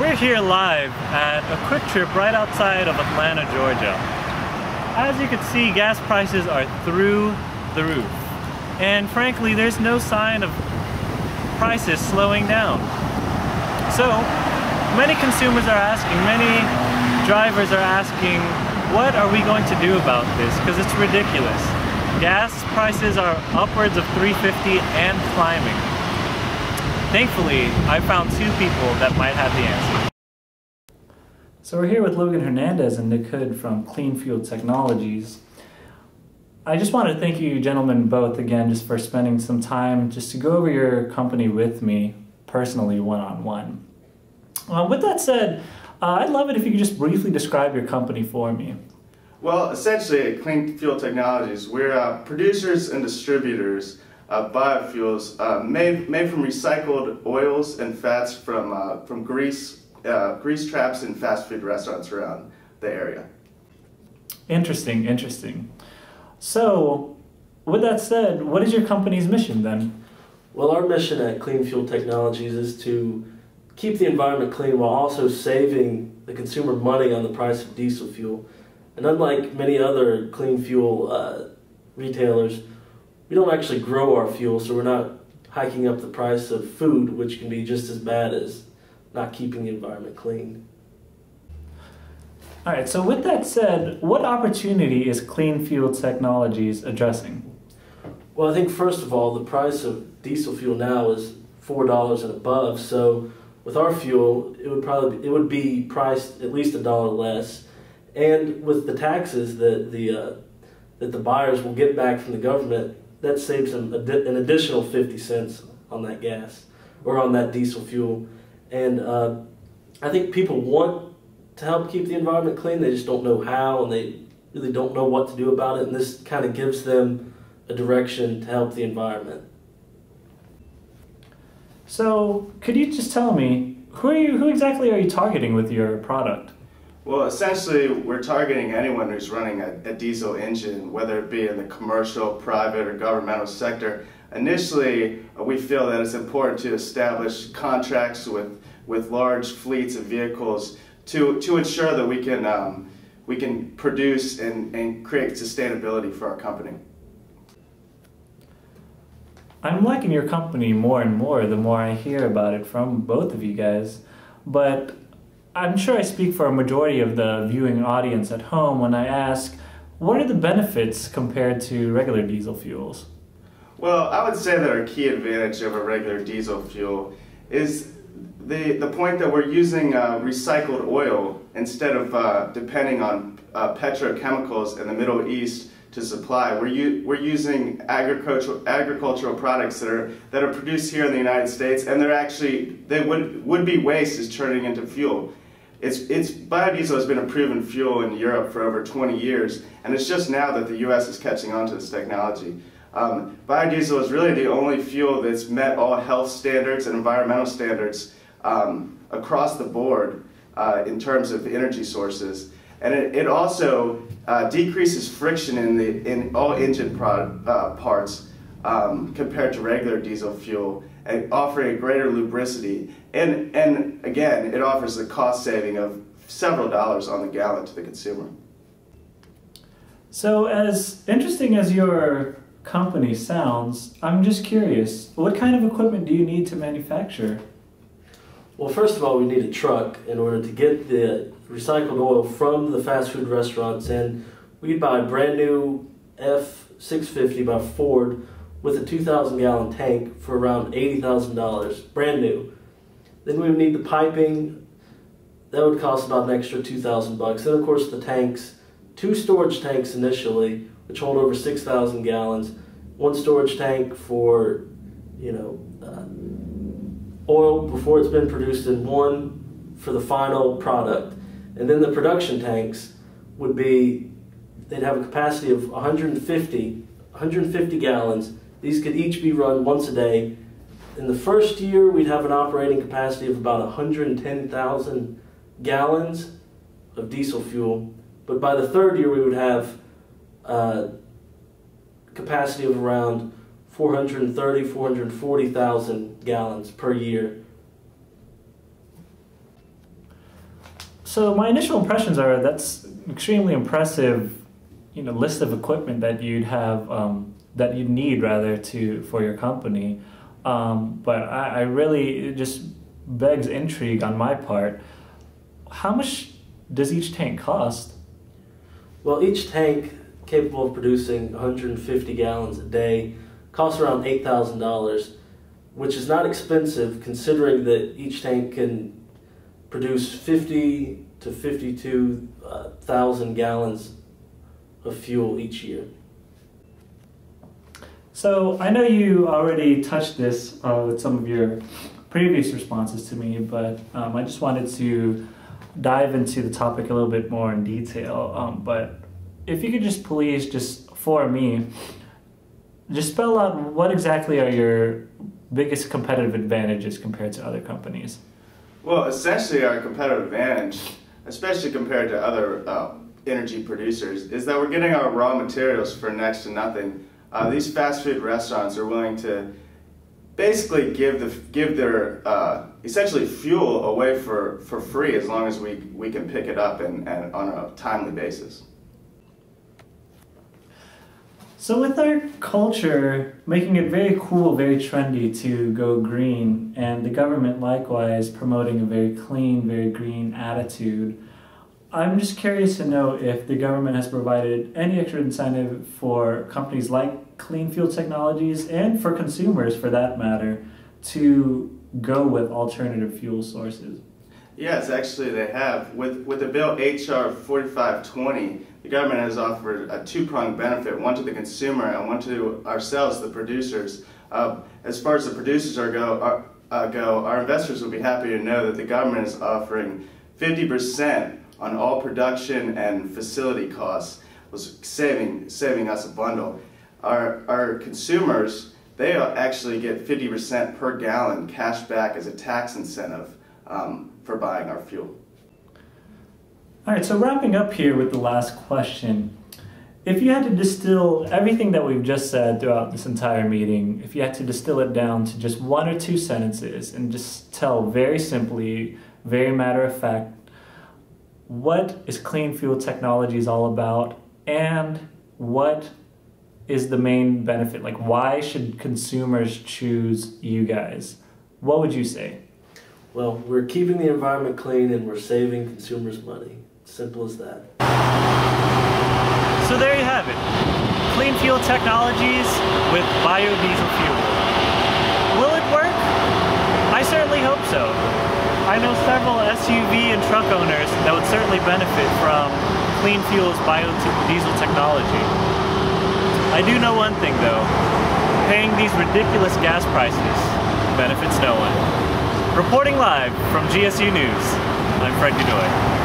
We're here live at a Quick Trip right outside of Atlanta, Georgia. As you can see, gas prices are through the roof. And frankly, there's no sign of prices slowing down. So, many consumers are asking, many drivers are asking, what are we going to do about this? Because it's ridiculous. Gas prices are upwards of $3.50 and climbing. Thankfully, I found two people that might have the answer. So we're here with Logan Hernandez and Nick Hood from Clean Fuel Technologies. I just want to thank you gentlemen both again just for spending some time just to go over your company with me personally one-on-one. With that said, I'd love it if you could just briefly describe your company for me. Well, essentially at Clean Fuel Technologies, we're producers and distributors of biofuels made from recycled oils and fats from grease traps in fast food restaurants around the area. Interesting, interesting. So, with that said, what is your company's mission then? Well, our mission at Clean Fuel Technologies is to keep the environment clean while also saving the consumer money on the price of diesel fuel. And unlike many other clean fuel retailers, we don't actually grow our fuel, so we're not hiking up the price of food, which can be just as bad as not keeping the environment clean. All right, so with that said, what opportunity is Clean Fuel Technologies addressing? Well, I think first of all, the price of diesel fuel now is $4 and above, so with our fuel, it would be priced at least $1 less. And with the taxes that the buyers will get back from the government, that saves them an additional 50 cents on that gas or on that diesel fuel. And I think people want to help keep the environment clean. They just don't know how, and they really don't know what to do about it. And this kind of gives them a direction to help the environment. So, could you just tell me, who exactly are you targeting with your product? Well, essentially, we're targeting anyone who's running a diesel engine, whether it be in the commercial, private, or governmental sector. Initially, we feel that it's important to establish contracts with large fleets of vehicles to ensure that we can produce and create sustainability for our company. I'm liking your company more and more the more I hear about it from both of you guys, but I'm sure I speak for a majority of the viewing audience at home when I ask, what are the benefits compared to regular diesel fuels? Well, I would say that our key advantage over regular diesel fuel is the point that we're using recycled oil instead of depending on petrochemicals in the Middle East to supply. We're using agricultural products that are produced here in the United States, and would-be waste is turning into fuel. Biodiesel has been a proven fuel in Europe for over 20 years, and it's just now that the U.S. is catching on to this technology. Biodiesel is really the only fuel that's met all health standards and environmental standards across the board in terms of energy sources. And it also decreases friction in all engine parts compared to regular diesel fuel, and offering a greater lubricity. And again, it offers a cost saving of several dollars on the gallon to the consumer. So as interesting as your company sounds, I'm just curious, what kind of equipment do you need to manufacture? Well, first of all, we need a truck in order to get the recycled oil from the fast food restaurants, and we'd buy a brand new F650 by Ford with a 2,000 gallon tank for around $80,000, brand new. Then we would need the piping. That would cost about an extra 2,000 bucks. Then of course the tanks, 2 storage tanks initially, which hold over 6,000 gallons. 1 storage tank for, oil before it's been produced, and 1 for the final product. And then the production tanks would be, they'd have a capacity of 150 gallons. These could each be run once a day. In the first year, we'd have an operating capacity of about 110,000 gallons of diesel fuel. But by the 3rd year, we would have a capacity of around 430,000, 440,000 gallons per year. So my initial impressions are that's extremely impressive, list of equipment that you'd have, that you'd need rather for your company. But I really, it just begs intrigue on my part. How much does each tank cost? Well, each tank capable of producing 150 gallons a day costs around $8,000, which is not expensive considering that each tank can produce 50 to 52,000 gallons of fuel each year. So I know you already touched this with some of your previous responses to me, but I just wanted to dive into the topic a little bit more in detail. But if you could just for me, just spell out what exactly are your biggest competitive advantages compared to other companies? Well, essentially our competitive advantage, especially compared to other energy producers, is that we're getting our raw materials for next to nothing. These fast food restaurants are willing to basically give their essentially fuel away for free as long as we can pick it up and on a timely basis. So with our culture making it very cool, very trendy to go green, and the government likewise promoting a very clean, very green attitude, I'm just curious to know if the government has provided any extra incentive for companies like Clean Fuel Technologies, and for consumers for that matter, to go with alternative fuel sources. Yes, actually they have. With the bill HR 4520, the government has offered a two-pronged benefit, one to the consumer and one to ourselves, the producers. As far as the producers go, our investors will be happy to know that the government is offering 50% on all production and facility costs, was saving us a bundle. Our consumers, they actually get 50% per gallon cash back as a tax incentive for buying our fuel. All right, so wrapping up here with the last question, if you had to distill everything that we've just said throughout this entire meeting, if you had to distill it down to just one or two sentences and just tell very simply, very matter of fact, what is Clean Fuel Technologies all about, and what is the main benefit? Like, why should consumers choose you guys? What would you say? Well, we're keeping the environment clean and we're saving consumers money. Simple as that. So there you have it. Clean Fuel Technologies with biodiesel fuel. Will it work? I certainly hope so. I know several SUV and truck owners that would certainly benefit from Clean Fuel's biodiesel technology. I do know one thing though, paying these ridiculous gas prices benefits no one. Reporting live from GSU News, I'm Fred Godoy.